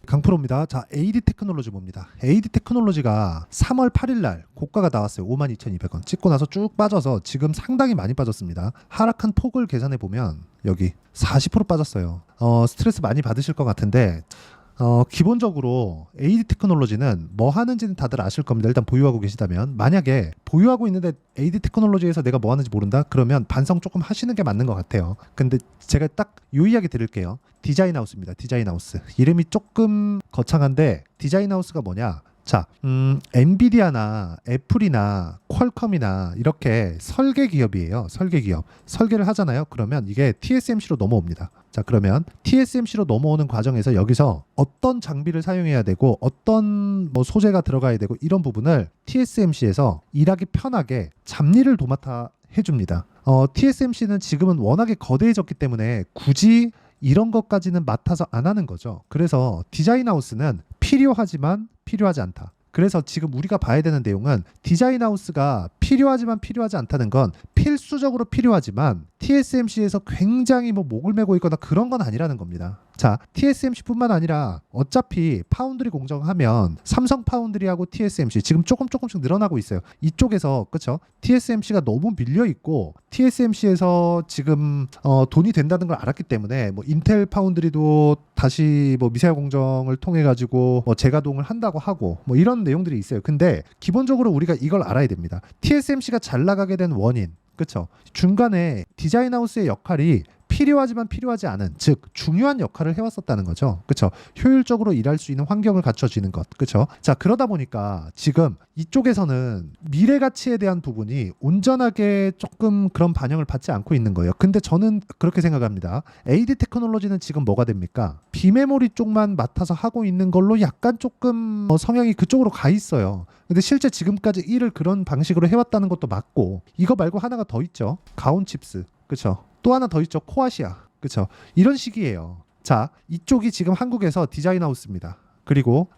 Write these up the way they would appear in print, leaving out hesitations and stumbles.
강프로입니다. 자, AD 테크놀로지 뭡니다. AD 테크놀로지가 3월 8일 날 고가가 나왔어요. 52,200원. 찍고 나서 쭉 빠져서 지금 상당히 많이 빠졌습니다. 하락한 폭을 계산해 보면 여기 40% 빠졌어요. 스트레스 많이 받으실 것 같은데 기본적으로 AD 테크놀로지는 뭐 하는지는 다들 아실 겁니다. 일단 보유하고 계시다면. 만약에 보유하고 있는데 AD 테크놀로지에서 내가 뭐 하는지 모른다? 그러면 반성 조금 하시는 게 맞는 것 같아요. 근데 제가 딱 요 이야기 드릴게요. 디자인하우스입니다. 디자인하우스. 이름이 조금 거창한데 디자인하우스가 뭐냐? 자, 엔비디아나 애플이나 퀄컴이나 이렇게 설계 기업이에요. 설계 기업. 설계를 하잖아요. 그러면 이게 TSMC로 넘어옵니다. 자, 그러면 TSMC로 넘어오는 과정에서 여기서 어떤 장비를 사용해야 되고 어떤 뭐 소재가 들어가야 되고 이런 부분을 TSMC에서 일하기 편하게 잡일을 도맡아 해줍니다. TSMC는 지금은 워낙에 거대해졌기 때문에 굳이 이런 것까지는 맡아서 안 하는 거죠. 그래서 디자인하우스는 필요하지만 필요하지 않다. 그래서 지금 우리가 봐야 되는 내용은 디자인하우스가 필요하지만 필요하지 않다는 건 필수적으로 필요하지만 TSMC에서 굉장히 뭐 목을 메고 있거나 그런 건 아니라는 겁니다. 자, TSMC뿐만 아니라 어차피 파운드리 공정하면 삼성 파운드리하고 TSMC 지금 조금씩 늘어나고 있어요. 이쪽에서 그렇죠? TSMC가 너무 밀려 있고 TSMC에서 지금 돈이 된다는 걸 알았기 때문에 뭐 인텔 파운드리도 다시 뭐 미세화 공정을 통해 가지고 뭐 재가동을 한다고 하고 뭐 이런 내용들이 있어요. 근데 기본적으로 우리가 이걸 알아야 됩니다. TSMC가 잘 나가게 된 원인, 그렇죠? 중간에 디자인하우스의 역할이 필요하지만 필요하지 않은, 즉 중요한 역할을 해왔었다는 거죠. 그렇죠? 효율적으로 일할 수 있는 환경을 갖춰지는 것. 그렇죠? 자, 그러다 보니까 지금 이쪽에서는 미래 가치에 대한 부분이 온전하게 조금 그런 반영을 받지 않고 있는 거예요. 근데 저는 그렇게 생각합니다. AD 테크놀로지는 지금 뭐가 됩니까? 비메모리 쪽만 맡아서 하고 있는 걸로 약간 조금 성향이 그쪽으로 가 있어요. 근데 실제 지금까지 일을 그런 방식으로 해왔다는 것도 맞고, 이거 말고 하나가 더 있죠. 가온칩스. 그렇죠? 또 하나 더 있죠. 코아시아. 그렇죠? 이런 식이에요. 자, 이쪽이 지금 한국에서 디자인하우스입니다. 그리고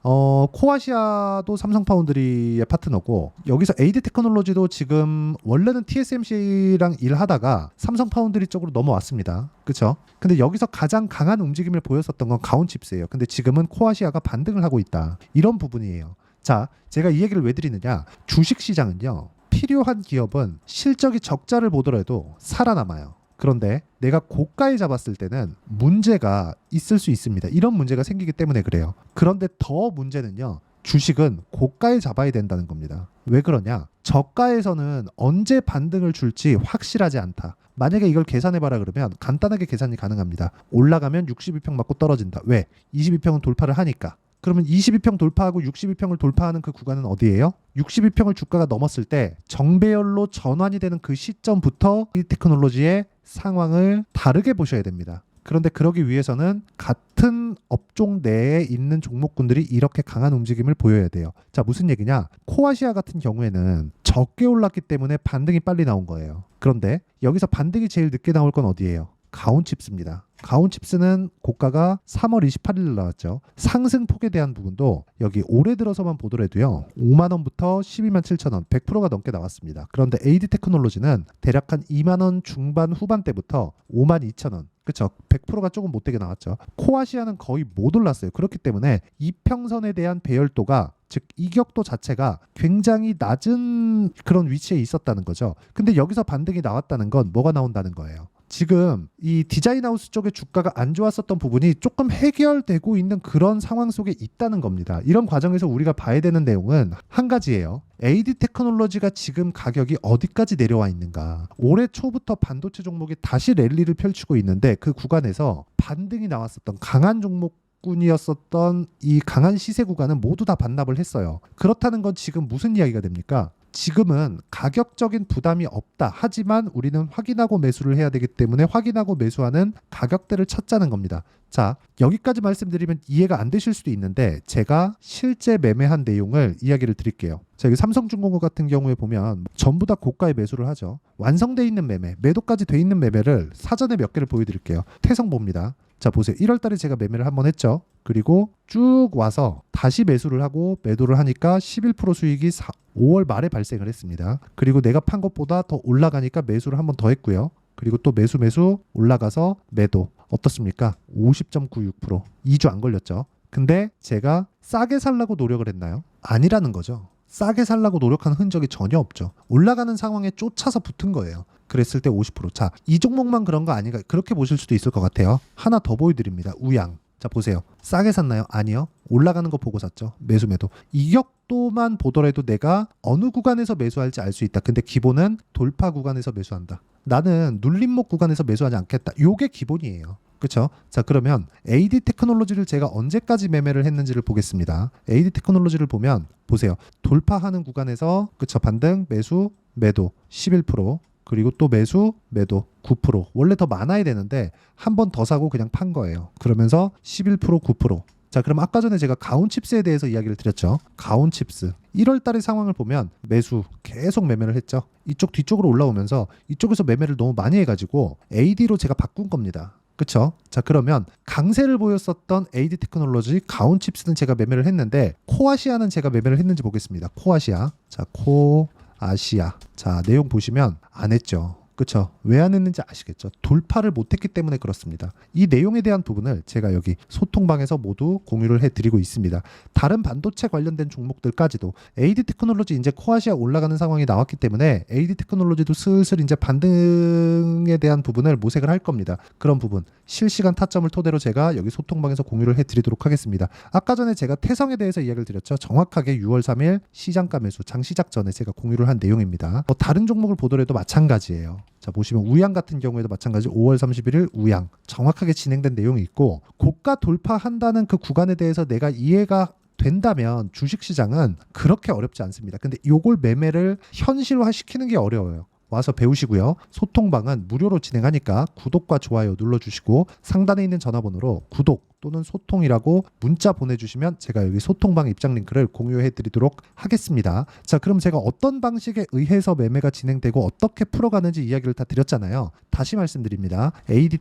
코아시아도 삼성 파운드리의 파트너고, 여기서 AD 테크놀로지도 지금 원래는 TSMC랑 일하다가 삼성 파운드리 쪽으로 넘어왔습니다. 그렇죠? 근데 여기서 가장 강한 움직임을 보였었던 건 가온칩스예요. 근데 지금은 코아시아가 반등을 하고 있다. 이런 부분이에요. 자, 제가 이 얘기를 왜 드리느냐? 주식시장은요, 필요한 기업은 실적이 적자를 보더라도 살아남아요. 그런데 내가 고가에 잡았을 때는 문제가 있을 수 있습니다. 이런 문제가 생기기 때문에 그래요. 그런데 더 문제는요, 주식은 고가에 잡아야 된다는 겁니다. 왜 그러냐? 저가에서는 언제 반등을 줄지 확실하지 않다. 만약에 이걸 계산해봐라 그러면 간단하게 계산이 가능합니다. 올라가면 62평 맞고 떨어진다. 왜? 22평은 돌파를 하니까. 그러면 22평 돌파하고 62평을 돌파하는 그 구간은 어디예요? 62평을 주가가 넘었을 때 정배열로 전환이 되는 그 시점부터 이 테크놀로지의 상황을 다르게 보셔야 됩니다. 그런데 그러기 위해서는 같은 업종 내에 있는 종목군들이 이렇게 강한 움직임을 보여야 돼요. 자, 무슨 얘기냐? 코아시아 같은 경우에는 적게 올랐기 때문에 반등이 빨리 나온 거예요. 그런데 여기서 반등이 제일 늦게 나올 건 어디예요? 가온칩스입니다. 가온칩스는 고가가 3월 28일 나왔죠. 상승폭에 대한 부분도 여기 올해 들어서만 보더라도요, 5만 원부터 12만 7천 원, 100%가 넘게 나왔습니다. 그런데 AD 테크놀로지는 대략 한 2만 원 중반 후반대부터 5만 2천 원, 그렇죠? 100%가 조금 못되게 나왔죠. 코아시아는 거의 못 올랐어요. 그렇기 때문에 이평선에 대한 배열도가, 즉 이격도 자체가 굉장히 낮은 그런 위치에 있었다는 거죠. 근데 여기서 반등이 나왔다는 건 뭐가 나온다는 거예요? 지금 이 디자인하우스 쪽의 주가가 안 좋았었던 부분이 조금 해결되고 있는 그런 상황 속에 있다는 겁니다. 이런 과정에서 우리가 봐야 되는 내용은 한 가지예요. AD 테크놀로지가 지금 가격이 어디까지 내려와 있는가. 올해 초부터 반도체 종목이 다시 랠리를 펼치고 있는데 그 구간에서 반등이 나왔었던 강한 종목군이었었던 이 강한 시세 구간은 모두 다 반납을 했어요. 그렇다는 건 지금 무슨 이야기가 됩니까? 지금은 가격적인 부담이 없다. 하지만 우리는 확인하고 매수를 해야 되기 때문에 확인하고 매수하는 가격대를 찾자는 겁니다. 자, 여기까지 말씀드리면 이해가 안 되실 수도 있는데 제가 실제 매매한 내용을 이야기를 드릴게요. 자, 여기 삼성중공업 같은 경우에 보면 전부 다 고가에 매수를 하죠. 완성돼 있는 매매, 매도까지 돼 있는 매매를 사전에 몇 개를 보여드릴게요. 태성 봅니다. 자, 보세요. 1월 달에 제가 매매를 한번 했죠. 그리고 쭉 와서 다시 매수를 하고 매도를 하니까 11% 수익이 5월 말에 발생을 했습니다. 그리고 내가 판 것보다 더 올라가니까 매수를 한번 더 했고요. 그리고 또 매수 올라가서 매도. 어떻습니까? 50.96%. 2주 안 걸렸죠. 근데 제가 싸게 살라고 노력을 했나요? 아니라는 거죠. 싸게 살라고 노력한 흔적이 전혀 없죠. 올라가는 상황에 쫓아서 붙은 거예요. 그랬을 때 50%. 자, 이 종목만 그런 거 아닌가? 그렇게 보실 수도 있을 것 같아요. 하나 더 보여드립니다. 우양. 자, 보세요. 싸게 샀나요? 아니요. 올라가는 거 보고 샀죠. 매도. 이격도만 보더라도 내가 어느 구간에서 매수할지 알 수 있다. 근데 기본은 돌파 구간에서 매수한다. 나는 눌림목 구간에서 매수하지 않겠다. 요게 기본이에요. 그렇죠? 자, 그러면 AD 테크놀로지를 제가 언제까지 매매를 했는지를 보겠습니다. AD 테크놀로지를 보면 보세요. 돌파하는 구간에서 그쵸? 반등, 매수, 매도 11%, 그리고 또 매수, 매도 9%. 원래 더 많아야 되는데 한 번 더 사고 그냥 판 거예요. 그러면서 11%, 9%. 자, 그럼 아까 전에 제가 가온칩스에 대해서 이야기를 드렸죠. 가온칩스 1월 달의 상황을 보면 매수 계속 매매를 했죠. 이쪽 뒤쪽으로 올라오면서 이쪽에서 매매를 너무 많이 해가지고 AD로 제가 바꾼 겁니다. 그쵸? 자, 그러면 강세를 보였었던 AD 테크놀로지 가온칩스는 제가 매매를 했는데 코아시아는 제가 매매를 했는지 보겠습니다. 코아시아. 자, 코아시아. 자, 내용 보시면 안 했죠. 그쵸? 왜 안 했는지 아시겠죠? 돌파를 못했기 때문에 그렇습니다. 이 내용에 대한 부분을 제가 여기 소통방에서 모두 공유를 해드리고 있습니다. 다른 반도체 관련된 종목들까지도 AD 테크놀로지 이제 코아시아 올라가는 상황이 나왔기 때문에 AD 테크놀로지도 슬슬 이제 반등에 대한 부분을 모색을 할 겁니다. 그런 부분 실시간 타점을 토대로 제가 여기 소통방에서 공유를 해드리도록 하겠습니다. 아까 전에 제가 태성에 대해서 이야기를 드렸죠. 정확하게 6월 3일 시장가 매수 장 시작 전에 제가 공유를 한 내용입니다. 다른 종목을 보더라도 마찬가지예요. 자, 보시면 우양 같은 경우에도 마찬가지 5월 31일 우양 정확하게 진행된 내용이 있고 고가 돌파한다는 그 구간에 대해서 내가 이해가 된다면 주식시장은 그렇게 어렵지 않습니다. 근데 요걸 매매를 현실화 시키는 게 어려워요. 와서 배우시고요. 소통방은 무료로 진행하니까 구독과 좋아요 눌러주시고 상단에 있는 전화번호로 구독 또는 소통이라고 문자 보내주시면 제가 여기 소통방 입장 링크를 공유해 드리도록 하겠습니다. 자, 그럼 제가 어떤 방식에 의해서 매매가 진행되고 어떻게 풀어가는지 이야기를 다 드렸잖아요. 다시 말씀드립니다. AD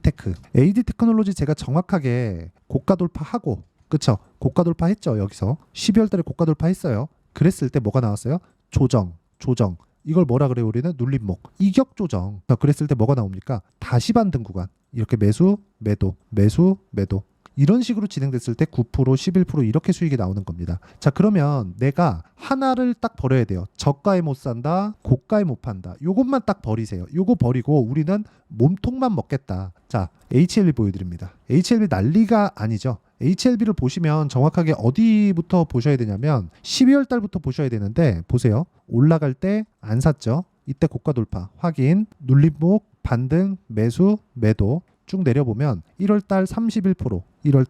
테크놀로지 제가 정확하게 고가 돌파하고 그쵸? 고가 돌파했죠. 여기서 12월 달에 고가 돌파했어요. 그랬을 때 뭐가 나왔어요? 조정. 이걸 뭐라 그래요? 우리는 눌림목. 이격 조정. 그랬을 때 뭐가 나옵니까? 다시 반등 구간. 이렇게 매수, 매도. 이런 식으로 진행됐을 때 9%, 11% 이렇게 수익이 나오는 겁니다. 자, 그러면 내가 하나를 딱 버려야 돼요. 저가에 못 산다, 고가에 못 판다. 요것만 딱 버리세요. 요거 버리고 우리는 몸통만 먹겠다. 자, HLB 보여드립니다. HLB 난리가 아니죠. HLB를 보시면 정확하게 어디부터 보셔야 되냐면 12월 달부터 보셔야 되는데 보세요. 올라갈 때 안 샀죠. 이때 고가 돌파 확인, 눌림목, 반등, 매수, 매도 쭉 내려보면 1월 달 31%, 1월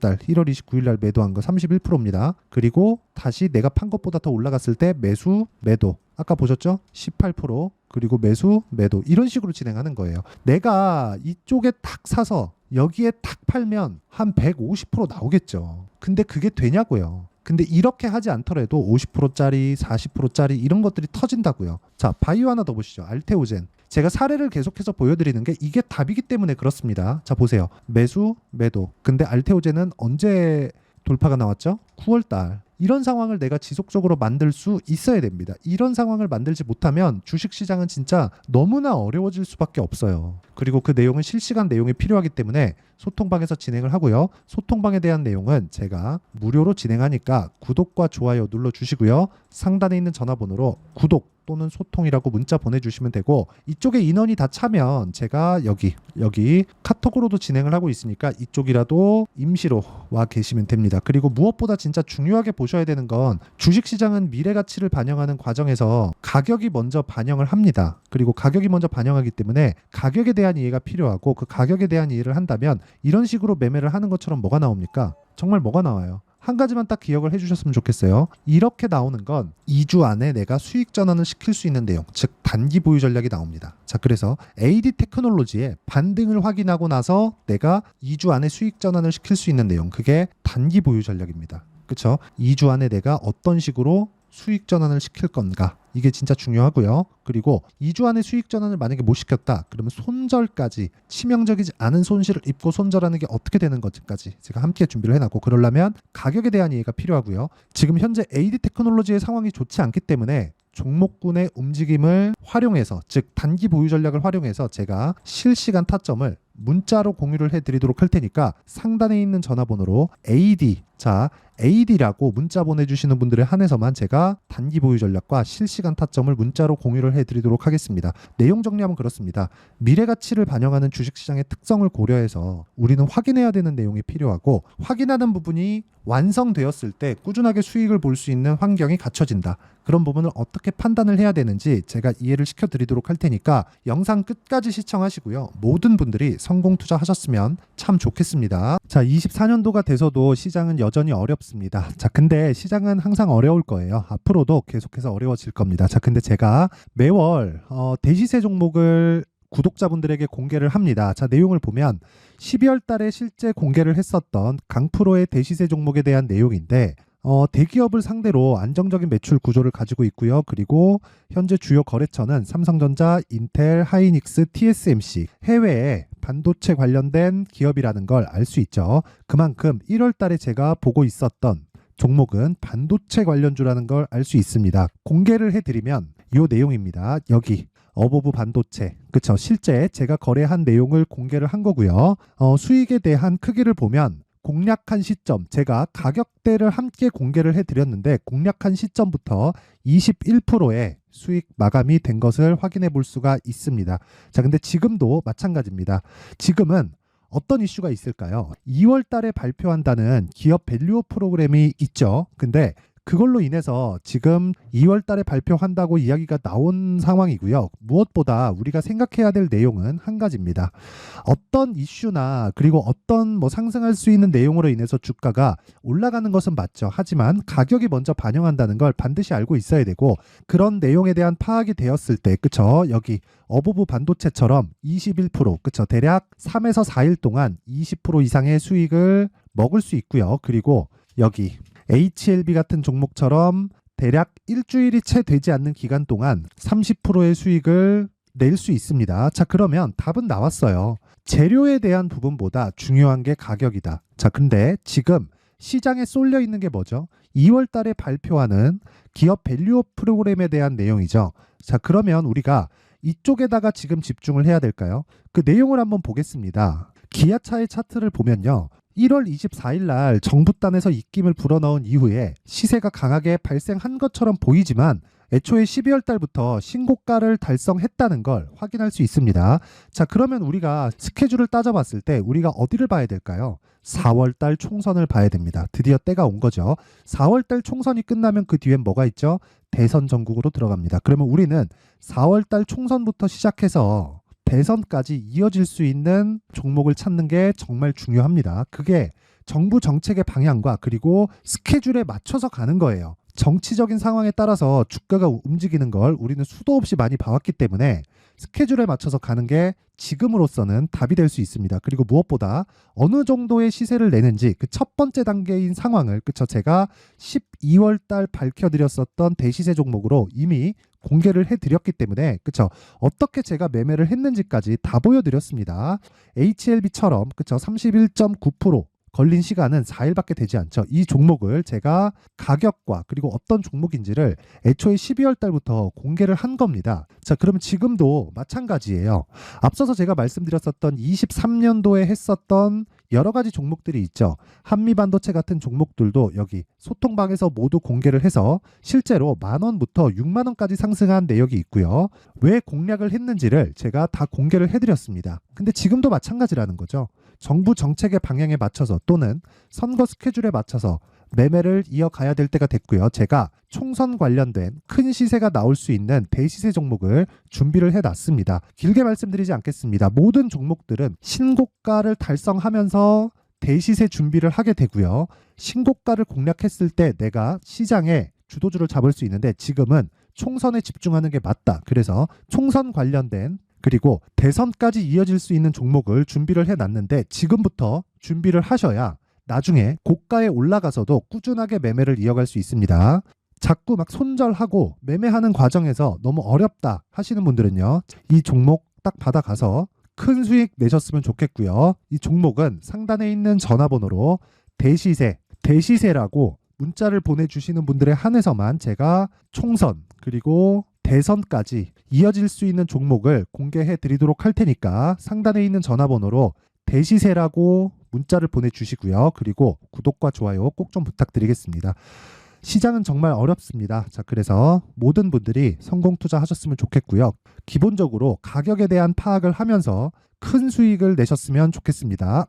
29일 날 매도한 거 31%입니다. 그리고 다시 내가 판 것보다 더 올라갔을 때 매수, 매도. 아까 보셨죠? 18%, 그리고 매수, 매도. 이런 식으로 진행하는 거예요. 내가 이쪽에 탁 사서 여기에 탁 팔면 한 150% 나오겠죠. 근데 그게 되냐고요. 근데 이렇게 하지 않더라도 50%짜리, 40%짜리 이런 것들이 터진다고요. 자, 바이오 하나 더 보시죠. 알테오젠. 제가 사례를 계속해서 보여드리는 게 이게 답이기 때문에 그렇습니다. 자, 보세요. 매수, 매도. 근데 알테오젠은 언제 돌파가 나왔죠? 9월 달. 이런 상황을 내가 지속적으로 만들 수 있어야 됩니다. 이런 상황을 만들지 못하면 주식시장은 진짜 너무나 어려워질 수밖에 없어요. 그리고 그 내용은 실시간 내용이 필요하기 때문에 소통방에서 진행을 하고요. 소통방에 대한 내용은 제가 무료로 진행하니까 구독과 좋아요 눌러주시고요. 상단에 있는 전화번호로 구독 또는 소통이라고 문자 보내주시면 되고 이쪽에 인원이 다 차면 제가 여기 카톡으로도 진행을 하고 있으니까 이쪽이라도 임시로 와 계시면 됩니다. 그리고 무엇보다 진짜 중요하게 보셔야 되는 건 주식시장은 미래 가치를 반영하는 과정에서 가격이 먼저 반영을 합니다. 그리고 가격이 먼저 반영하기 때문에 가격에 대한 이해가 필요하고 그 가격에 대한 이해를 한다면 이런 식으로 매매를 하는 것처럼 뭐가 나옵니까? 정말 뭐가 나와요? 한 가지만 딱 기억을 해주셨으면 좋겠어요. 이렇게 나오는 건 2주 안에 내가 수익 전환을 시킬 수 있는 내용, 즉 단기 보유 전략이 나옵니다. 자, 그래서 AD 테크놀로지의 반등을 확인하고 나서 내가 2주 안에 수익 전환을 시킬 수 있는 내용, 그게 단기 보유 전략입니다. 그렇죠? 2주 안에 내가 어떤 식으로 수익 전환을 시킬 건가, 이게 진짜 중요하고요. 그리고 2주 안에 수익 전환을 만약에 못 시켰다 그러면 손절까지, 치명적이지 않은 손실을 입고 손절하는 게 어떻게 되는 것까지 제가 함께 준비를 해놨고, 그러려면 가격에 대한 이해가 필요하고요. 지금 현재 AD 테크놀로지의 상황이 좋지 않기 때문에 종목군의 움직임을 활용해서, 즉 단기 보유 전략을 활용해서 제가 실시간 타점을 문자로 공유를 해드리도록 할 테니까 상단에 있는 전화번호로 AD, 자 AD라고 문자 보내주시는 분들에 한해서만 제가 단기 보유 전략과 실시간 타점을 문자로 공유를 해드리도록 하겠습니다. 내용 정리하면 그렇습니다. 미래 가치를 반영하는 주식시장의 특성을 고려해서 우리는 확인해야 되는 내용이 필요하고, 확인하는 부분이 완성되었을 때 꾸준하게 수익을 볼 수 있는 환경이 갖춰진다. 그런 부분을 어떻게 판단을 해야 되는지 제가 이해를 시켜드리도록 할 테니까 영상 끝까지 시청하시고요. 모든 분들이 성공 투자하셨으면 참 좋겠습니다. 자, 24년도가 돼서도 시장은 여전히 어렵습니다. 자, 근데 시장은 항상 어려울 거예요. 앞으로도 계속해서 어려워질 겁니다. 자, 근데 제가 매월 대시세 종목을 구독자분들에게 공개를 합니다. 자, 내용을 보면 12월 달에 실제 공개를 했었던 강프로의 대시세 종목에 대한 내용인데, 대기업을 상대로 안정적인 매출 구조를 가지고 있고요. 그리고 현재 주요 거래처는 삼성전자, 인텔, 하이닉스, TSMC, 해외에 반도체 관련된 기업이라는 걸 알 수 있죠. 그만큼 1월 달에 제가 보고 있었던 종목은 반도체 관련주라는 걸 알 수 있습니다. 공개를 해드리면 이 내용입니다. 여기 어보브 반도체, 그쵸? 실제 제가 거래한 내용을 공개를 한 거고요. 수익에 대한 크기를 보면 공략한 시점, 제가 가격대를 함께 공개를 해드렸는데 공략한 시점부터 21%의 수익 마감이 된 것을 확인해 볼 수가 있습니다. 자, 근데 지금도 마찬가지입니다. 지금은 어떤 이슈가 있을까요? 2월 달에 발표한다는 기업 밸류업 프로그램이 있죠. 근데 그걸로 인해서 지금 2월 달에 발표한다고 이야기가 나온 상황이고요. 무엇보다 우리가 생각해야 될 내용은 한 가지입니다. 어떤 이슈나 그리고 어떤 상승할 수 있는 내용으로 인해서 주가가 올라가는 것은 맞죠. 하지만 가격이 먼저 반영한다는 걸 반드시 알고 있어야 되고, 그런 내용에 대한 파악이 되었을 때, 그쵸? 여기 어보브 반도체처럼 21%, 그쵸? 대략 3에서 4일 동안 20% 이상의 수익을 먹을 수 있고요. 그리고 여기 HLB 같은 종목처럼 대략 일주일이 채 되지 않는 기간 동안 30%의 수익을 낼 수 있습니다. 자, 그러면 답은 나왔어요. 재료에 대한 부분보다 중요한 게 가격이다. 자, 근데 지금 시장에 쏠려 있는 게 뭐죠? 2월 달에 발표하는 기업 밸류업 프로그램에 대한 내용이죠. 자, 그러면 우리가 이쪽에다가 지금 집중을 해야 될까요? 그 내용을 한번 보겠습니다. 기아차의 차트를 보면요. 1월 24일 날 정부단에서 입김을 불어넣은 이후에 시세가 강하게 발생한 것처럼 보이지만 애초에 12월 달부터 신고가를 달성했다는 걸 확인할 수 있습니다. 자, 그러면 우리가 스케줄을 따져봤을 때 우리가 어디를 봐야 될까요? 4월 달 총선을 봐야 됩니다. 드디어 때가 온 거죠. 4월 달 총선이 끝나면 그 뒤엔 뭐가 있죠? 대선 전국으로 들어갑니다. 그러면 우리는 4월 달 총선부터 시작해서 대선까지 이어질 수 있는 종목을 찾는 게 정말 중요합니다. 그게 정부 정책의 방향과 그리고 스케줄에 맞춰서 가는 거예요. 정치적인 상황에 따라서 주가가 움직이는 걸 우리는 수도 없이 많이 봐왔기 때문에 스케줄에 맞춰서 가는 게 지금으로서는 답이 될 수 있습니다. 그리고 무엇보다 어느 정도의 시세를 내는지 그 첫 번째 단계인 상황을, 그쵸? 제가 12월 달 밝혀드렸었던 대시세 종목으로 이미 공개를 해드렸기 때문에, 그쵸? 어떻게 제가 매매를 했는지까지 다 보여드렸습니다. HLB처럼, 그쵸? 31.9% 걸린 시간은 4일밖에 되지 않죠. 이 종목을 제가 가격과 그리고 어떤 종목인지를 애초에 12월 달부터 공개를 한 겁니다. 자, 그러면 지금도 마찬가지예요. 앞서서 제가 말씀드렸었던 23년도에 했었던 여러 가지 종목들이 있죠. 한미반도체 같은 종목들도 여기 소통방에서 모두 공개를 해서 실제로 10,000원부터 60,000원까지 상승한 내역이 있고요. 왜 공략을 했는지를 제가 다 공개를 해드렸습니다. 근데 지금도 마찬가지라는 거죠. 정부 정책의 방향에 맞춰서 또는 선거 스케줄에 맞춰서 매매를 이어가야 될 때가 됐고요. 제가 총선 관련된 큰 시세가 나올 수 있는 대시세 종목을 준비를 해놨습니다. 길게 말씀드리지 않겠습니다. 모든 종목들은 신고가를 달성하면서 대시세 준비를 하게 되고요. 신고가를 공략했을 때 내가 시장에 주도주를 잡을 수 있는데 지금은 총선에 집중하는 게 맞다. 그래서 총선 관련된 그리고 대선까지 이어질 수 있는 종목을 준비를 해놨는데 지금부터 준비를 하셔야 나중에 고가에 올라가서도 꾸준하게 매매를 이어갈 수 있습니다. 자꾸 막 손절하고 매매하는 과정에서 너무 어렵다 하시는 분들은요. 이 종목 딱 받아가서 큰 수익 내셨으면 좋겠고요. 이 종목은 상단에 있는 전화번호로 대시세라고 문자를 보내주시는 분들에 한해서만 제가 총선 그리고 대선까지 이어질 수 있는 종목을 공개해 드리도록 할 테니까 상단에 있는 전화번호로 대시세라고 문자를 보내주시고요. 그리고 구독과 좋아요 꼭 좀 부탁드리겠습니다. 시장은 정말 어렵습니다. 자, 그래서 모든 분들이 성공 투자하셨으면 좋겠고요. 기본적으로 가격에 대한 파악을 하면서 큰 수익을 내셨으면 좋겠습니다.